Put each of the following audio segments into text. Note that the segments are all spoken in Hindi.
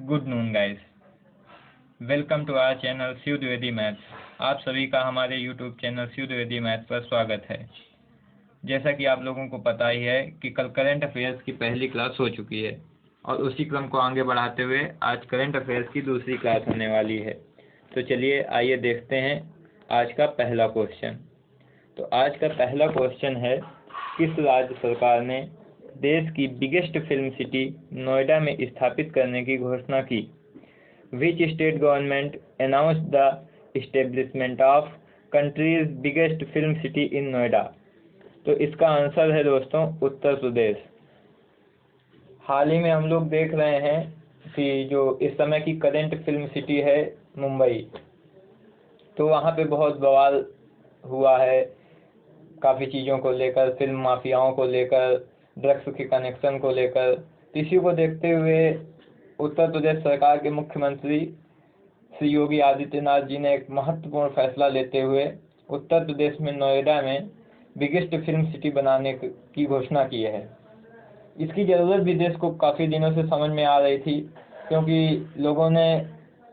Good noon guys, welcome to our channel Shiv Dwivedi maths. आप सभी का हमारे YouTube channel Shiv Dwivedi maths पर स्वागत है। जैसा कि आप लोगों को पता ही है कि कल करंट अफेयर्स की पहली क्लास हो चुकी है और उसी क्रम को आगे बढ़ाते हुए आज करंट अफेयर्स की दूसरी क्लास होने वाली है। तो चलिए आइए देखते हैं आज का पहला क्वेश्चन। तो आज का पहला क्वेश्चन है, किस राज्य सरकार ने देश की बिगेस्ट फिल्म सिटी नोएडा में स्थापित करने की घोषणा की? Which state government announced the establishment of country's biggest film city in Noida? तो इसका आंसर है दोस्तों उत्तर प्रदेश। हाल ही में हम लोग देख रहे हैं कि जो इस समय की करंट फिल्म सिटी है मुंबई, तो वहाँ पे बहुत बवाल हुआ है काफ़ी चीज़ों को लेकर, फिल्म माफियाओं को लेकर, ड्रग्स के कनेक्शन को लेकर। इसी को देखते हुए उत्तर प्रदेश सरकार के मुख्यमंत्री श्री योगी आदित्यनाथ जी ने एक महत्वपूर्ण फैसला लेते हुए उत्तर प्रदेश में नोएडा में बिगेस्ट फिल्म सिटी बनाने की घोषणा की है। इसकी ज़रूरत भी देश को काफ़ी दिनों से समझ में आ रही थी, क्योंकि लोगों ने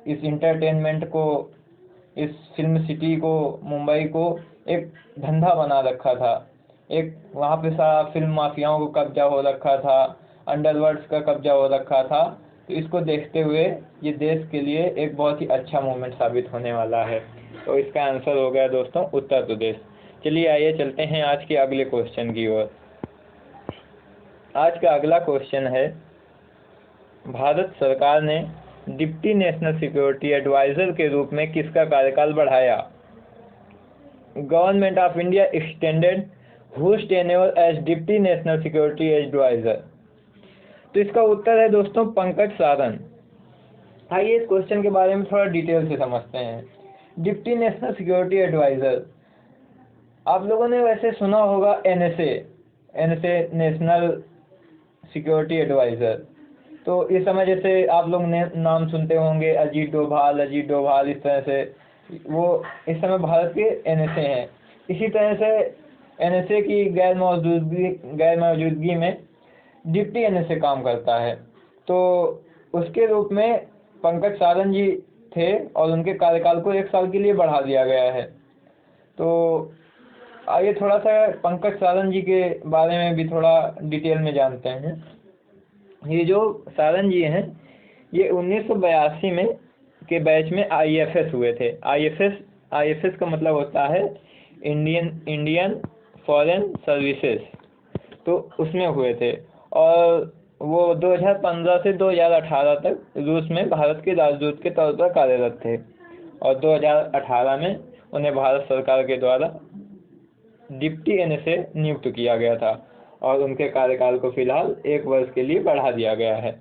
इस इंटरटेनमेंट को, इस फिल्म सिटी को, मुंबई को एक धंधा बना रखा था। एक वहाँ पे सारा फिल्म माफियाओं को कब्जा हो रखा था, अंडरवर्ल्ड्स का कब्जा हो रखा था। तो इसको देखते हुए ये देश के लिए एक बहुत ही अच्छा मूवमेंट साबित होने वाला है। तो इसका आंसर हो गया दोस्तों उत्तर प्रदेश। चलिए आइए चलते हैं आज के अगले क्वेश्चन की ओर। आज का अगला क्वेश्चन है, भारत सरकार ने डिप्टी नेशनल सिक्योरिटी एडवाइजर के रूप में किसका कार्यकाल बढ़ाया? Government of India extended whose tenure as deputy national security adviser? तो इसका उत्तर है दोस्तों पंकज सारन। आइए इस क्वेश्चन के बारे में थोड़ा डिटेल से समझते हैं। डिप्टी नेशनल सिक्योरिटी एडवाइजर, आप लोगों ने वैसे सुना होगा एनएसए नेशनल सिक्योरिटी एडवाइजर। तो इस समय जैसे आप लोग ने नाम सुनते होंगे अजीत डोभाल, इस तरह से वो इस समय भारत के एनएसए हैं। इसी तरह से एनएसए की गैर मौजूदगी में डिप्टी एनएसए काम करता है। तो उसके रूप में पंकज सारन जी थे और उनके कार्यकाल को 1 साल के लिए बढ़ा दिया गया है। तो आइए थोड़ा सा पंकज सारन जी के बारे में भी थोड़ा डिटेल में जानते हैं। ये जो सारन जी हैं, ये 1982 में के बैच में आईएफएस हुए थे। आईएफएस का मतलब होता है इंडियन फॉरेन सर्विसेज। तो उसमें हुए थे और वो 2015 से 2018 तक रूस में भारत के राजदूत के तौर पर कार्यरत थे और 2018 में उन्हें भारत सरकार के द्वारा डिप्टी एनएसए नियुक्त किया गया था और उनके कार्यकाल को फिलहाल 1 वर्ष के लिए बढ़ा दिया गया है।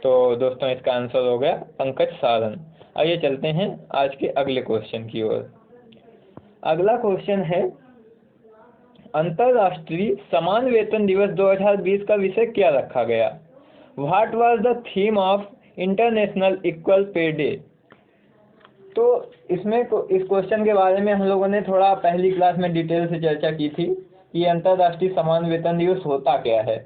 तो दोस्तों इसका आंसर हो गया पंकज सारन। आइए चलते हैं आज के अगले क्वेश्चन की ओर। अगला क्वेश्चन है, अंतर्राष्ट्रीय समान वेतन दिवस 2020 का विषय क्या रखा गया? What was the theme of international equal pay day? तो इसमें इस क्वेश्चन के बारे में हम लोगों ने थोड़ा पहली क्लास में डिटेल से चर्चा की थी कि अंतर्राष्ट्रीय समान वेतन दिवस होता क्या है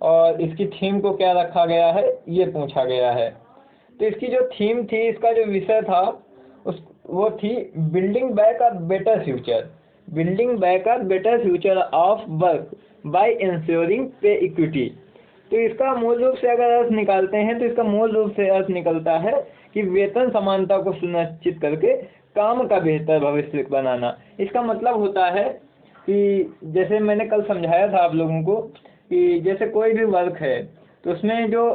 और इसकी थीम को क्या रखा गया है, ये पूछा गया है। तो इसकी जो थीम थी, इसका जो विषय था वो थी building back a better future of work by ensuring पे इक्विटी। तो इसका मूल रूप से अगर अर्थ निकालते हैं तो इसका मूल रूप से अर्थ निकलता है कि वेतन समानता को सुनिश्चित करके काम का बेहतर भविष्य बनाना। इसका मतलब होता है कि जैसे मैंने कल समझाया था आप लोगों को कि जैसे कोई भी वर्क है तो उसमें जो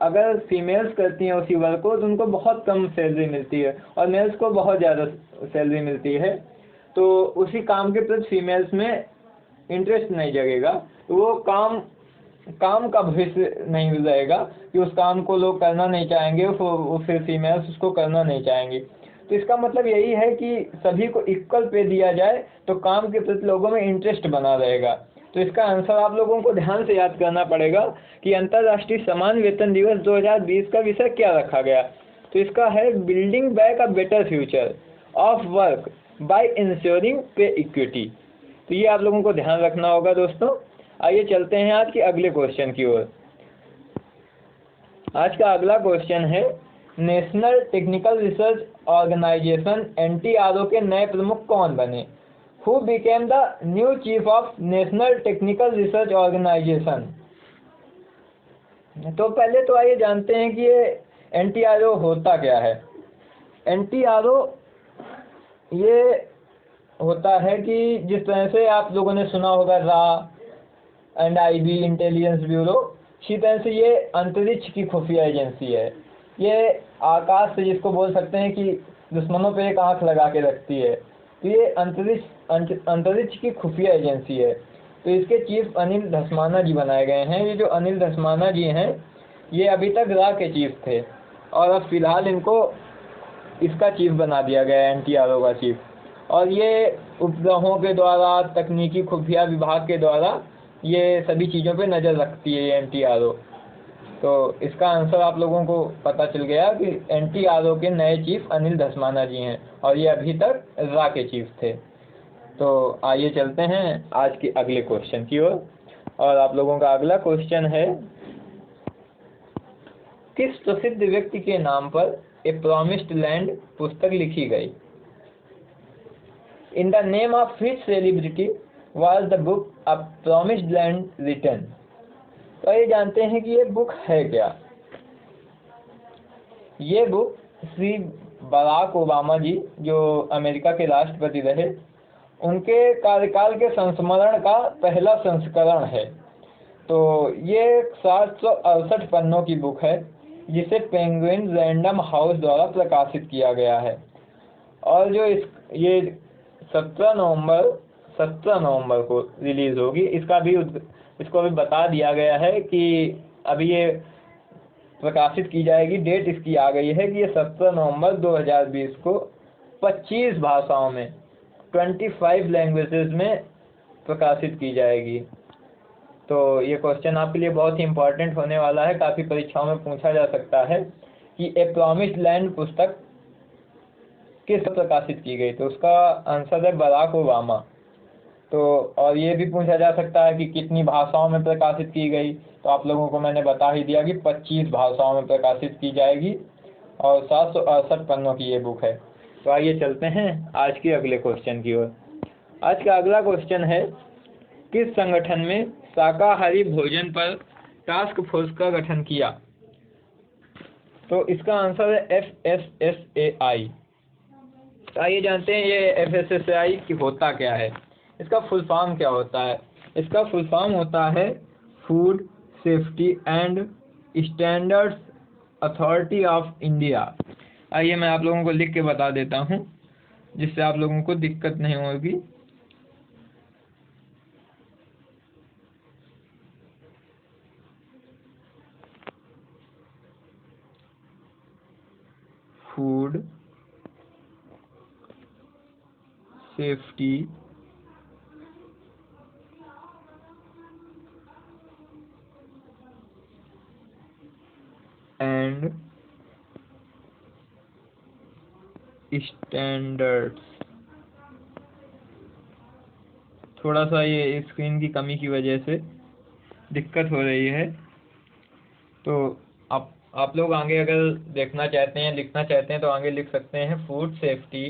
अगर फीमेल्स करती हैं उसी वर्क को तो उनको बहुत कम सैलरी मिलती है और मेल्स को बहुत ज़्यादा सैलरी मिलती है। तो उसी काम के प्रति फीमेल्स में इंटरेस्ट नहीं जगेगा, तो वो काम का भविष्य नहीं रहेगा कि उस काम को लोग करना नहीं चाहेंगे, फिर फीमेल्स उसको करना नहीं चाहेंगी। तो इसका मतलब यही है कि सभी को इक्वल पे दिया जाए तो काम के प्रति लोगों में इंटरेस्ट बना रहेगा। तो इसका आंसर आप लोगों को ध्यान से याद करना पड़ेगा कि अंतर्राष्ट्रीय समान वेतन दिवस 2020 का विषय क्या रखा गया। तो इसका है building back a better future of work by ensuring पे इक्विटी। तो ये आप लोगों को ध्यान रखना होगा दोस्तों। आइए चलते हैं आज के अगले क्वेश्चन की ओर। आज का अगला क्वेश्चन है, national technical research organisation NTRO के नए प्रमुख कौन बने? Who became the new chief of national technical research organisation? तो पहले तो आइए जानते हैं कि ये NTRO होता क्या है। NTRO ये होता है कि जिस तरह से आप लोगों ने सुना होगा RA and IB intelligence bureau, इसी तरह से ये अंतरिक्ष की खुफिया एजेंसी है। ये आकाश से जिसको बोल सकते हैं कि दुश्मनों पे एक आंख लगा के रखती है, तो ये अंतरिक्ष की खुफिया एजेंसी है। तो इसके चीफ अनिल धस्माना जी बनाए गए हैं। ये जो अनिल धस्माना जी हैं, ये अभी तक RA के चीफ थे और अब फिलहाल इनको इसका चीफ बना दिया गया है, NTRO का चीफ। और ये उपग्रहों के द्वारा, तकनीकी खुफिया विभाग के द्वारा ये सभी चीज़ों पे नज़र रखती है ये NTRO। तो इसका आंसर आप लोगों को पता चल गया कि NTRO के नए चीफ अनिल धस्माना जी हैं और ये अभी तक RA के चीफ थे। तो आइए चलते हैं आज के अगले क्वेश्चन की ओर। और आप लोगों का अगला क्वेश्चन है, किस प्रसिद्ध व्यक्ति के नाम पर ए प्रॉमिस्ड लैंड पुस्तक लिखी गई? In the name of which celebrity was the book A Promised Land written? तो ये जानते हैं कि ये बुक है क्या। ये बुक श्री बराक ओबामा जी, जो अमेरिका के राष्ट्रपति रहे, उनके कार्यकाल के संस्मरण का पहला संस्करण है। तो ये 768 पन्नों की बुक है, जिसे पेंगुइन रैंडम हाउस द्वारा प्रकाशित किया गया है। और जो ये 17 नवंबर को रिलीज होगी। इसको अभी बता दिया गया है कि अभी ये प्रकाशित की जाएगी। डेट इसकी आ गई है कि ये 17 नवंबर 2020 को 25 भाषाओं में 25 लैंग्वेजेस में प्रकाशित की जाएगी। तो ये क्वेश्चन आपके लिए बहुत ही इम्पोर्टेंट होने वाला है, काफ़ी परीक्षाओं में पूछा जा सकता है कि ए प्रॉमिस्ड लैंड पुस्तक किस प्रकाशित की गई। तो उसका आंसर है बराक ओबामा। तो और ये भी पूछा जा सकता है कि कितनी भाषाओं में प्रकाशित की गई। तो आप लोगों को मैंने बता ही दिया कि 25 भाषाओं में प्रकाशित की जाएगी और 768 पन्नों की ये बुक है। तो आइए चलते हैं आज के अगले क्वेश्चन की ओर। आज का अगला क्वेश्चन है, किस संगठन में शाकाहारी भोजन पर टास्क फोर्स का गठन किया? तो इसका आंसर है FSSAI। आइए जानते हैं ये FSSAI की होता क्या है, इसका फुल फॉर्म क्या होता है। इसका फुल फॉर्म होता है food safety and standards authority of India. आइए मैं आप लोगों को लिख के बता देता हूँ, जिससे आप लोगों को दिक्कत नहीं होगी। Food safety and standards. थोड़ा सा ये स्क्रीन की कमी की वजह से दिक्कत हो रही है। तो आप लोग आगे अगर देखना चाहते हैं, लिखना चाहते हैं तो आगे लिख सकते हैं food safety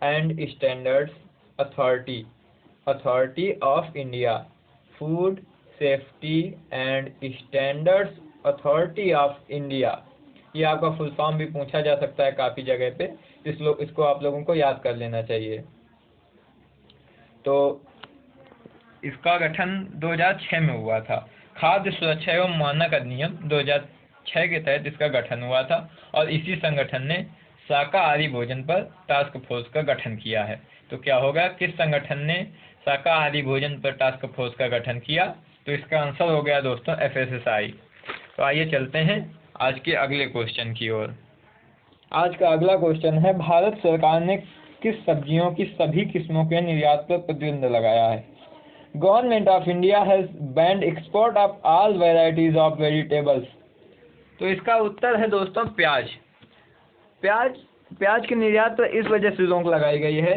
and standards authority of India. Food safety and standards authority of India. ये आपका फुल फॉर्म भी पूछा जा सकता है काफ़ी जगह पे, इसको आप लोगों को याद कर लेना चाहिए। तो इसका गठन 2006 में हुआ था। खाद्य सुरक्षा एवं मानक अधिनियम 2006 के तहत इसका गठन हुआ था और इसी संगठन ने शाकाहारी भोजन पर टास्क फोर्स का गठन किया है। तो क्या होगा, किस संगठन ने शाकाहारी भोजन पर टास्क फोर्स का गठन किया? तो इसका आंसर हो गया दोस्तों FSSAI। तो आइए चलते हैं आज के अगले क्वेश्चन की ओर। आज का अगला क्वेश्चन है, भारत सरकार ने किस सब्जियों की सभी किस्मों के निर्यात पर प्रतिबंध लगाया है? Government of India has banned export of all varieties of vegetables. तो इसका उत्तर है दोस्तों प्याज के निर्यात पर इस वजह से रोक लगाई गई है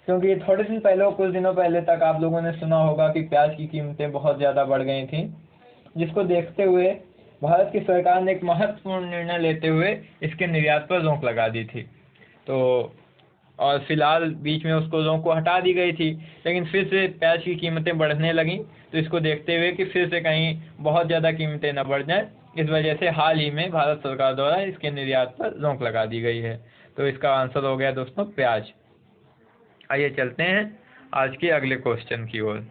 क्योंकि थोड़े दिन पहले, कुछ दिनों पहले तक आप लोगों ने सुना होगा कि प्याज की कीमतें बहुत ज़्यादा बढ़ गई थी, जिसको देखते हुए भारत की सरकार ने एक महत्वपूर्ण निर्णय लेते हुए इसके निर्यात पर रोक लगा दी थी। तो और फिलहाल बीच में उसको रोक को हटा दी गई थी, लेकिन फिर से प्याज की कीमतें बढ़ने लगीं। तो इसको देखते हुए कि फिर से कहीं बहुत ज़्यादा कीमतें न बढ़ जाएं, इस वजह से हाल ही में भारत सरकार द्वारा इसके निर्यात पर रोक लगा दी गई है। तो इसका आंसर हो गया दोस्तों प्याज। आइए चलते हैं आज के अगले क्वेश्चन की ओर।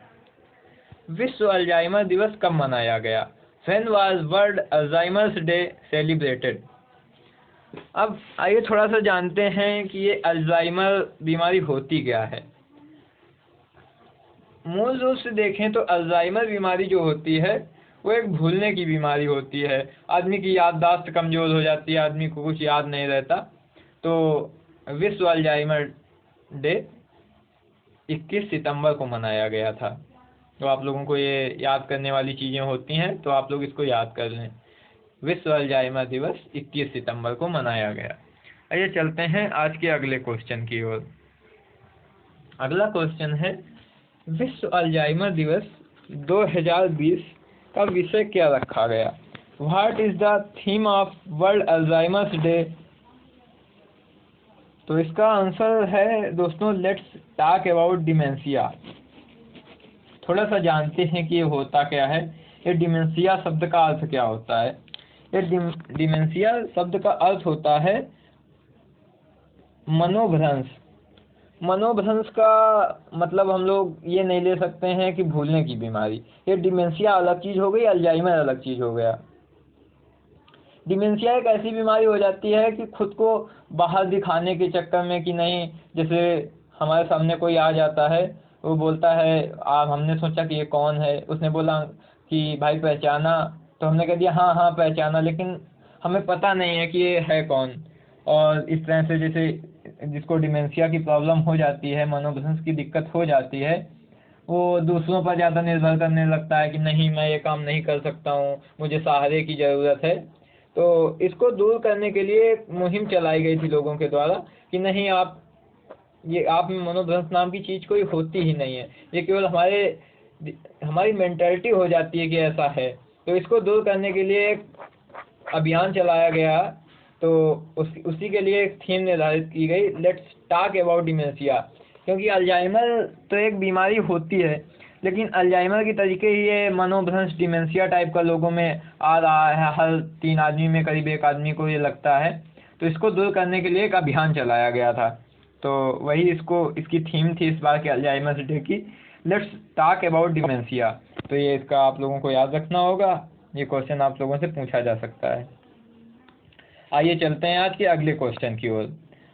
विश्व अल्जाइमर दिवस कब मनाया गया? When was World Alzheimer's Day celebrated? अब आइए थोड़ा सा जानते हैं कि ये अल्जाइमर बीमारी होती क्या है। मूल रूप से देखें तो अल्जाइमर बीमारी जो होती है वो एक भूलने की बीमारी होती है। आदमी की याददाश्त कमज़ोर हो जाती है, आदमी को कुछ याद नहीं रहता। तो विश्व अल्जाइमर डे 21 सितंबर को मनाया गया था। तो आप लोगों को ये याद करने वाली चीज़ें होती हैं, तो आप लोग इसको याद कर लें। विश्व अल्जाइमर दिवस 21 सितंबर को मनाया गया। आइए चलते हैं आज के अगले क्वेश्चन की ओर। अगला क्वेश्चन है, विश्व अल्जाइमर दिवस 2020 का विषय क्या रखा गया? What is the theme of world Alzheimer's day? तो इसका आंसर है दोस्तों लेट्स टॉक अबाउट डिमेंशिया। थोड़ा सा जानते हैं कि ये होता क्या है। ये डिमेंशिया शब्द का अर्थ क्या होता है? ये डिमेंशिया शब्द का अर्थ होता है मनोभ्रंश। मनोभ्रंश का मतलब हम लोग ये नहीं ले सकते हैं कि भूलने की बीमारी। ये डिमेंशिया अलग चीज़ हो गई, अल्जाइमर अलग चीज़ हो गया। डिमेंशिया एक ऐसी बीमारी हो जाती है कि खुद को बाहर दिखाने के चक्कर में कि नहीं, जैसे हमारे सामने कोई आ जाता है, वो बोलता है आप, हमने सोचा कि ये कौन है, उसने बोला कि भाई पहचाना, तो हमने कह दिया हाँ हाँ पहचाना, लेकिन हमें पता नहीं है कि ये है कौन। और इस तरह से जैसे जिसको डिमेंशिया की प्रॉब्लम हो जाती है, मनोभ्रंश की दिक्कत हो जाती है, वो दूसरों पर ज़्यादा निर्भर करने लगता है कि नहीं मैं ये काम नहीं कर सकता हूँ, मुझे सहारे की ज़रूरत है। तो इसको दूर करने के लिए एक मुहिम चलाई गई थी लोगों के द्वारा कि नहीं, आप में मनोभ्रंश नाम की चीज़ कोई होती ही नहीं है, ये केवल हमारी मेंटालिटी हो जाती है कि ऐसा है। तो इसको दूर करने के लिए एक अभियान चलाया गया। तो उसी के लिए एक थीम निर्धारित की गई, लेट्स टॉक अबाउट डिमेंशिया। क्योंकि अल्जाइमर तो एक बीमारी होती है, लेकिन अल्जाइमर की तरीके ही ये मनोभ्रंश डिमेंशिया टाइप का लोगों में आ रहा है। हर 3 आदमी में करीब 1 आदमी को ये लगता है। तो इसको दूर करने के लिए एक अभियान चलाया गया था। तो वही इसकी थीम थी इस बार के अल्जाइमर डे की, लेट्स टॉक अबाउट डिमेंशिया। तो ये इसका आप लोगों को याद रखना होगा, ये क्वेश्चन आप लोगों से पूछा जा सकता है। आइए चलते हैं आज के अगले क्वेश्चन की ओर।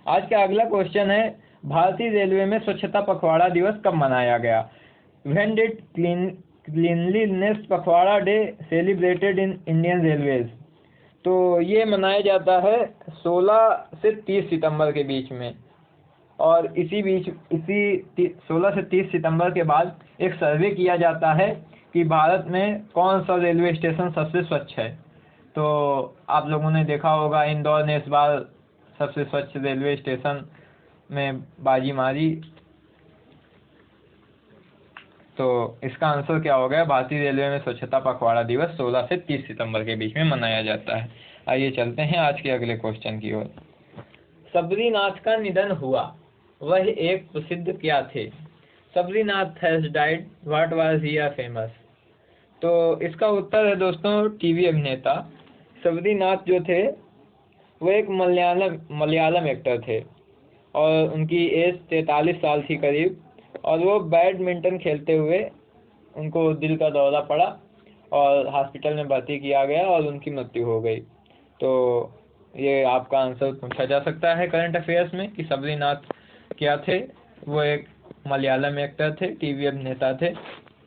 आज का अगला क्वेश्चन है, भारतीय रेलवे में स्वच्छता पखवाड़ा दिवस कब मनाया गया? When did क्लीनलीनेस पखवाड़ा day celebrated in Indian railways? तो ये मनाया जाता है 16 से 30 सितंबर के बीच में। और इसी 16 से 30 सितंबर के बाद एक सर्वे किया जाता है कि भारत में कौन सा रेलवे स्टेशन सबसे स्वच्छ है। तो आप लोगों ने देखा होगा इंदौर ने इस बार सबसे स्वच्छ रेलवे स्टेशन में बाजी मारी। तो इसका आंसर क्या हो गया? भारतीय रेलवे में स्वच्छता पखवाड़ा दिवस 16 से 30 सितंबर के बीच में मनाया जाता है। आइए चलते हैं आज के अगले क्वेश्चन की ओर। सबरीनाथ का निधन हुआ, वह एक प्रसिद्ध क्या थे? Sabarinath has died, what was he famous? तो इसका उत्तर है दोस्तों टीवी अभिनेता। सबरीनाथ जो थे वो एक मलयालम एक्टर थे और उनकी एज 43 साल थी करीब। और वो बैडमिंटन खेलते हुए उनको दिल का दौरा पड़ा और हॉस्पिटल में भर्ती किया गया और उनकी मृत्यु हो गई। तो ये आपका आंसर पूछा जा सकता है करंट अफेयर्स में कि सबरीनाथ क्या थे। वो एक मलयालम एक्टर थे, टीवी अभिनेता थे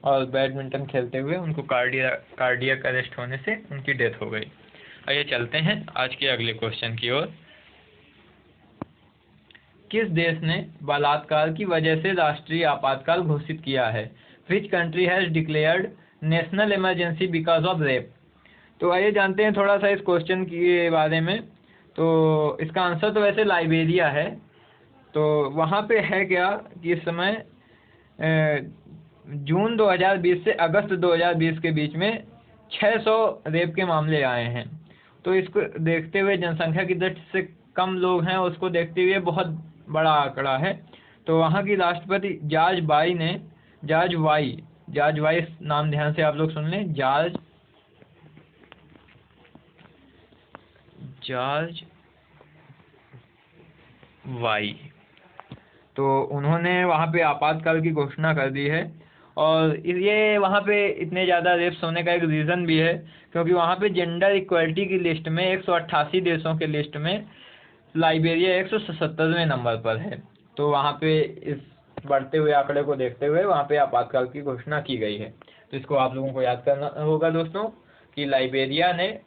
और बैडमिंटन खेलते हुए उनको कार्डियक अरेस्ट होने से उनकी डेथ हो गई। आइए चलते हैं आज के अगले क्वेश्चन की ओर। किस देश ने बलात्कार की वजह से राष्ट्रीय आपातकाल घोषित किया है? Which country has declared national emergency because of rape? तो आइए जानते हैं थोड़ा सा इस क्वेश्चन के बारे में। तो इसका आंसर तो वैसे लाइबेरिया है। तो वहाँ पे है क्या कि इस समय जून 2020 से अगस्त 2020 के बीच में 600 रेप के मामले आए हैं। तो इसको देखते हुए, जनसंख्या की दृष्टि से कम लोग हैं, उसको देखते हुए बहुत बड़ा आंकड़ा है। तो वहाँ की राष्ट्रपति जॉर्ज वाई नाम ध्यान से आप लोग सुन लें, जॉर्ज वाई। तो उन्होंने वहाँ पे आपातकाल की घोषणा कर दी है। और ये वहाँ पे इतने ज़्यादा रेप्स होने का एक रीज़न भी है, क्योंकि वहाँ पे जेंडर इक्वलिटी की लिस्ट में 188 देशों के लिस्ट में लाइबेरिया 177वें नंबर पर है। तो वहाँ पे इस बढ़ते हुए आंकड़े को देखते हुए वहाँ पे आपातकाल की घोषणा की गई है। तो इसको आप लोगों को याद करना होगा दोस्तों कि लाइबेरिया ने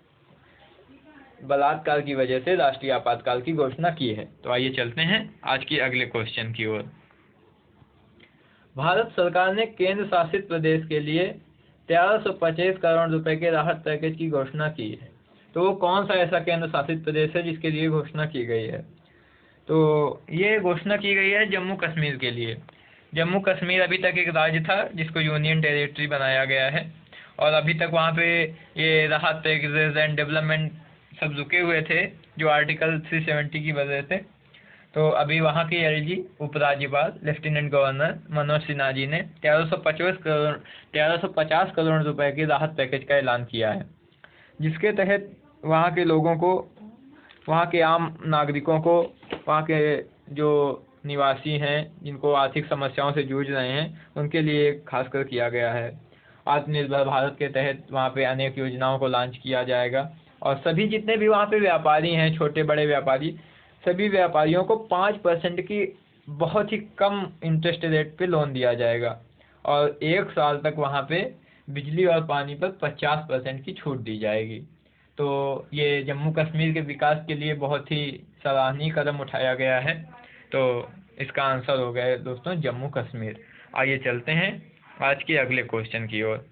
बलात्कार की वजह से राष्ट्रीय आपातकाल की घोषणा की है। तो आइए चलते हैं आज के अगले क्वेश्चन की ओर। भारत सरकार ने केंद्र शासित प्रदेश के लिए 1325 करोड़ रुपए के राहत पैकेज की घोषणा की है। तो वो कौन सा ऐसा केंद्र शासित प्रदेश है जिसके लिए घोषणा की गई है? तो ये घोषणा की गई है जम्मू कश्मीर के लिए। जम्मू कश्मीर अभी तक एक राज्य था जिसको यूनियन टेरिटरी बनाया गया है, और अभी तक वहाँ पे ये राहत पैकेजेस एंड डेवलपमेंट सब रुके हुए थे जो आर्टिकल 370 की वजह से। तो अभी वहाँ के एलजी उपराज्यपाल लेफ्टिनेंट गवर्नर मनोज सिन्हा जी ने 1350 करोड़ रुपए के राहत पैकेज का ऐलान किया है, जिसके तहत वहाँ के लोगों को, वहाँ के आम नागरिकों को, वहाँ के जो निवासी हैं जिनको आर्थिक समस्याओं से जूझ रहे हैं उनके लिए खासकर किया गया है। आत्मनिर्भर भारत के तहत वहाँ पे अनेक योजनाओं को लॉन्च किया जाएगा, और सभी जितने भी वहाँ पे व्यापारी हैं, छोटे बड़े व्यापारी, सभी व्यापारियों को 5% की बहुत ही कम इंटरेस्ट रेट पे लोन दिया जाएगा, और 1 साल तक वहाँ पे बिजली और पानी पर 50% की छूट दी जाएगी। तो ये जम्मू कश्मीर के विकास के लिए बहुत ही सराहनीय कदम उठाया गया है। तो इसका आंसर हो गया है दोस्तों जम्मू कश्मीर। आइए चलते हैं आज के अगले क्वेश्चन की ओर।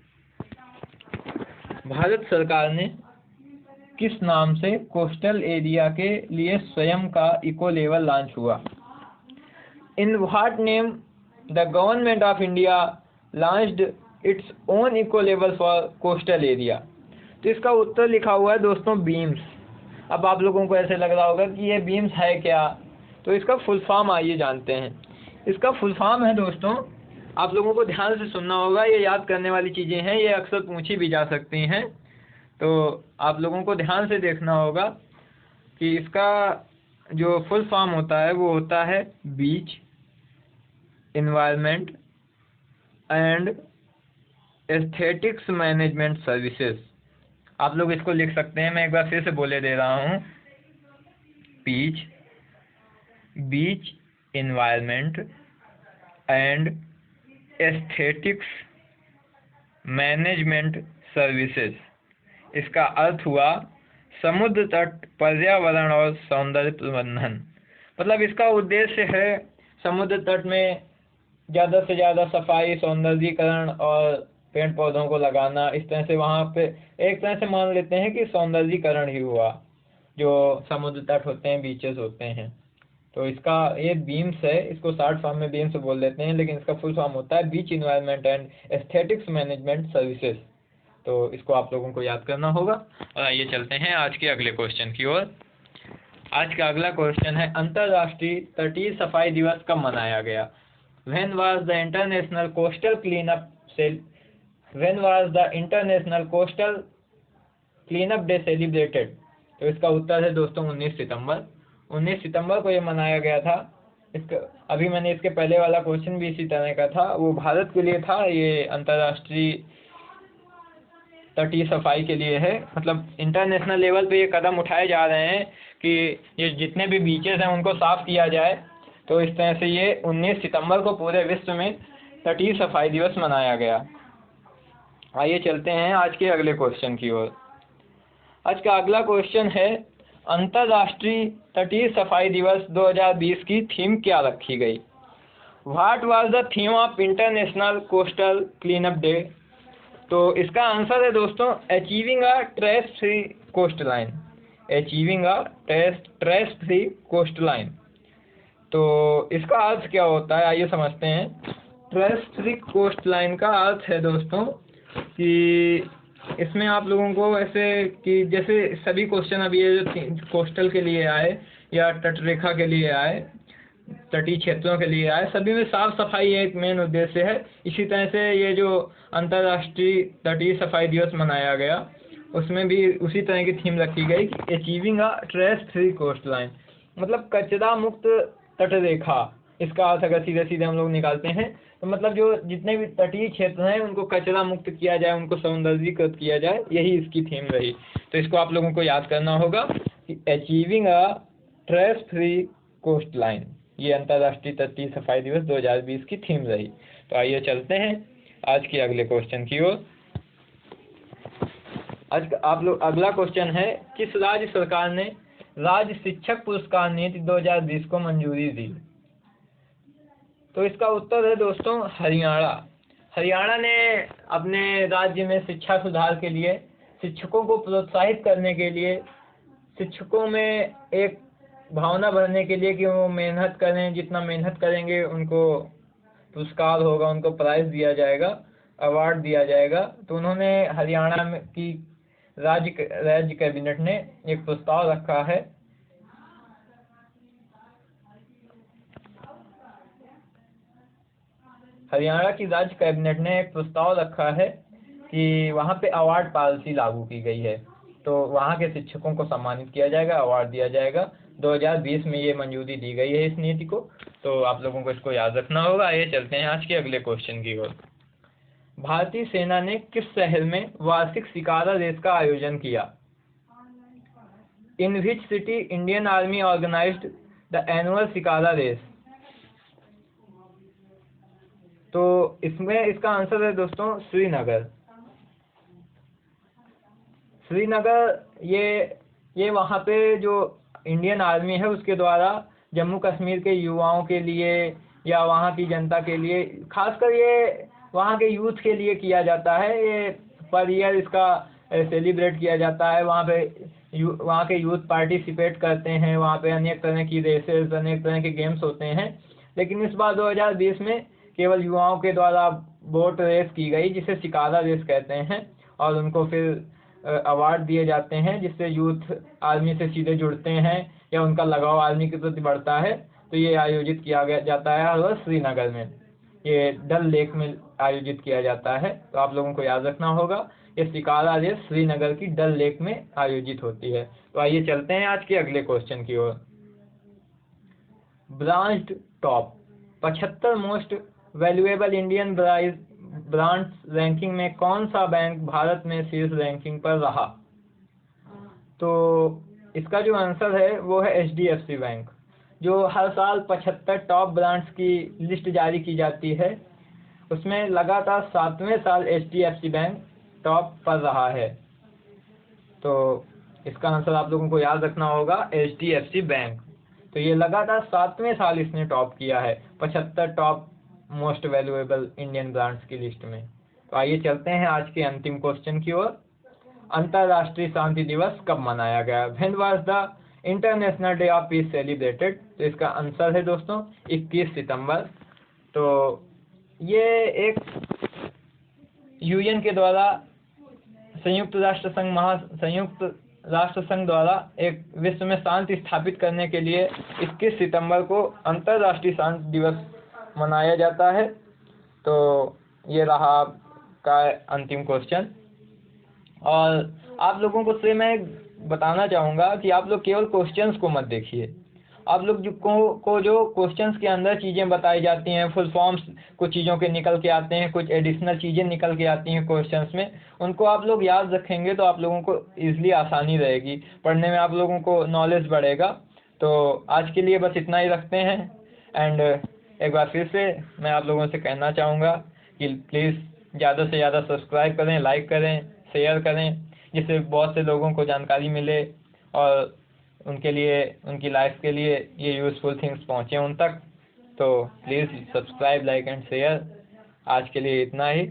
भारत सरकार ने किस नाम से कोस्टल एरिया के लिए स्वयं का इको लेवल लॉन्च हुआ? In what name the government of India launched its own eco level for coastal area? तो इसका उत्तर लिखा हुआ है दोस्तों बीम्स। अब आप लोगों को ऐसे लग रहा होगा कि ये बीम्स है क्या, तो इसका फुल फॉर्म आइए जानते हैं। इसका फुल फॉर्म है दोस्तों, आप लोगों को ध्यान से सुनना होगा, ये याद करने वाली चीज़ें हैं, ये अक्सर पूछी भी जा सकती हैं। तो आप लोगों को ध्यान से देखना होगा कि इसका जो फुल फॉर्म होता है वो होता है beach environment and aesthetics management services. आप लोग इसको लिख सकते हैं, मैं एक बार फिर से बोले दे रहा हूँ, beach environment and aesthetics management services. इसका अर्थ हुआ समुद्र तट पर्यावरण और सौंदर्य प्रबंधन। मतलब इसका उद्देश्य है समुद्र तट में ज़्यादा से ज़्यादा सफाई, सौंदर्यीकरण और पेड़ पौधों को लगाना। इस तरह से वहाँ पे एक तरह से मान लेते हैं कि सौंदर्यीकरण ही हुआ, जो समुद्र तट होते हैं, बीचेस होते हैं। तो इसका ये बीम्स है, इसको शॉर्ट फॉर्म में बीम्स बोल देते हैं, लेकिन इसका फुल फॉर्म होता है beach environment and aesthetics management services. तो इसको आप लोगों को याद करना होगा। और आइए चलते हैं आज के अगले क्वेश्चन की ओर। आज का अगला क्वेश्चन है अंतर्राष्ट्रीय तटीय सफाई दिवस कब मनाया गया? When was the International Coastal Cleanup Day celebrated? तो इसका उत्तर है दोस्तों 19 सितंबर। 19 सितंबर को ये मनाया गया था। इसका अभी मैंने इसके पहले वाला क्वेश्चन भी इसी तरह का था, वो भारत के लिए था, ये अंतर्राष्ट्रीय तटीय सफाई के लिए है। मतलब इंटरनेशनल लेवल पे ये कदम उठाए जा रहे हैं कि ये जितने भी बीचेस हैं उनको साफ़ किया जाए। तो इस तरह से ये 19 सितंबर को पूरे विश्व में तटीय सफाई दिवस मनाया गया। आइए चलते हैं आज के अगले क्वेश्चन की ओर। आज का अगला क्वेश्चन है अंतर्राष्ट्रीय तटीय सफाई दिवस 2020 की थीम क्या रखी गई? What was the theme of international coastal cleanup day? तो इसका आंसर है दोस्तों achieving a trash free coastline. Achieving a trash free coastline. तो इसका अर्थ क्या होता है आइए समझते हैं। ट्रैश फ्री कोस्ट लाइन का अर्थ है दोस्तों कि इसमें आप लोगों को ऐसे कि जैसे सभी क्वेश्चन अभी ये जो कोस्टल के लिए आए या तटरेखा के लिए आए, तटीय क्षेत्रों के लिए आए, सभी में साफ सफाई एक मेन उद्देश्य है। इसी तरह से ये जो अंतर्राष्ट्रीय तटीय सफाई दिवस मनाया गया, उसमें भी उसी तरह की थीम रखी गई कि achieving a stress free coastline, मतलब कचरा मुक्त तटरेखा। इसका अर्थ अगर सीधे सीधे हम लोग निकालते हैं तो मतलब जो जितने भी तटीय क्षेत्र हैं उनको कचरा मुक्त किया जाए, उनको सौंदर्यीकृत किया जाए, यही इसकी थीम रही। तो इसको आप लोगों को याद करना होगा कि achieving a stress free coastline, ये अंतर्राष्ट्रीय तटीय सफाई दिवस 2020 की थीम रही। तो आइए चलते हैं आज के अगले क्वेश्चन की ओर। आज आप लोग अगला क्वेश्चन है, किस राज्य सरकार ने राज्य शिक्षक पुरस्कार नीति 2020 को मंजूरी दी? तो इसका उत्तर है दोस्तों हरियाणा। हरियाणा ने अपने राज्य में शिक्षा सुधार के लिए, शिक्षकों को प्रोत्साहित करने के लिए, शिक्षकों में एक भावना भरने के लिए कि वो मेहनत करें, जितना मेहनत करेंगे उनको पुरस्कार होगा, उनको प्राइज दिया जाएगा, अवार्ड दिया जाएगा। तो उन्होंने हरियाणा में की राज्य कैबिनेट ने एक प्रस्ताव रखा है। हरियाणा की राज्य कैबिनेट ने एक प्रस्ताव रखा है कि वहाँ पे अवार्ड पॉलिसी लागू की गई है, तो वहाँ के शिक्षकों को सम्मानित किया जाएगा, अवार्ड दिया जाएगा। 2020 में ये मंजूरी दी गई है इस नीति को, तो आप लोगों को इसको याद रखना होगा। ये चलते हैं आज के अगले क्वेश्चन की ओर। भारतीय सेना ने किस शहर में वार्षिक शिकारा रेस का आयोजन किया? In which city Indian army organized the annual shikara race? तो इसमें इसका आंसर है दोस्तों श्रीनगर। श्रीनगर ये वहाँ पे जो इंडियन आर्मी है उसके द्वारा जम्मू कश्मीर के युवाओं के लिए या वहाँ की जनता के लिए, खासकर ये वहाँ के यूथ के लिए किया जाता है। ये पर ईयर इसका सेलिब्रेट किया जाता है। वहाँ के यूथ पार्टिसिपेट करते हैं, वहाँ पे अनेक तरह की रेसेस, अनेक तरह के गेम्स होते हैं। लेकिन इस बार 2020 में केवल युवाओं के द्वारा बोट रेस की गई, जिसे शिकारा रेस कहते हैं, और उनको फिर अवार्ड दिए जाते हैं, जिससे यूथ आर्मी से सीधे जुड़ते हैं या उनका लगाव आर्मी के प्रति बढ़ता है। तो ये आयोजित किया जाता है हर वर्ष श्रीनगर में, ये डल लेक में आयोजित किया जाता है। तो आप लोगों को याद रखना होगा, ये शिकारा रेस श्रीनगर की डल लेक में आयोजित होती है। तो आइए चलते हैं आज के अगले क्वेश्चन की ओर। BrandZ top 75 most valuable Indian brands ranking में कौन सा बैंक भारत में शीर्ष रैंकिंग पर रहा? तो इसका जो आंसर है वो है HDFC बैंक, जो हर साल 75 टॉप ब्रांड्स की लिस्ट जारी की जाती है। उसमें लगातार 7वें साल HDFC बैंक टॉप पर रहा है। तो इसका आंसर आप लोगों को याद रखना होगा HDFC बैंक। तो ये लगातार 7वें साल इसने टॉप किया है 75 top most valuable Indian brands की लिस्ट में। तो आइए चलते हैं आज के अंतिम क्वेश्चन की ओर। अंतर्राष्ट्रीय शांति दिवस कब मनाया गया? When was the international day of peace celebrated? तो इसका आंसर है दोस्तों 21 सितंबर। तो ये एक यूएन के द्वारा संयुक्त राष्ट्र संघ द्वारा एक विश्व में शांति स्थापित करने के लिए 21 सितंबर को अंतर्राष्ट्रीय शांति दिवस मनाया जाता है। तो ये रहा आपका अंतिम क्वेश्चन। और आप लोगों को से मैं बताना चाहूँगा कि आप लोग केवल क्वेश्चंस को मत देखिए। आप लोग जो क्वेश्चंस के अंदर चीज़ें बताई जाती हैं, फुल फॉर्म्स कुछ चीज़ों के निकल के आते हैं, कुछ एडिशनल चीज़ें निकल के आती हैं क्वेश्चंस में, उनको आप लोग याद रखेंगे तो आप लोगों को ईजिली आसानी रहेगी पढ़ने में, आप लोगों को नॉलेज बढ़ेगा। तो आज के लिए बस इतना ही रखते हैं। एंड एक बार फिर से मैं आप लोगों से कहना चाहूँगा कि प्लीज़ ज़्यादा से ज़्यादा सब्सक्राइब करें, लाइक करें, शेयर करें, जिससे बहुत से लोगों को जानकारी मिले और उनके लिए, उनकी लाइफ के लिए ये यूज़फुल थिंग्स पहुँचे उन तक। तो please subscribe, like and share. आज के लिए इतना ही।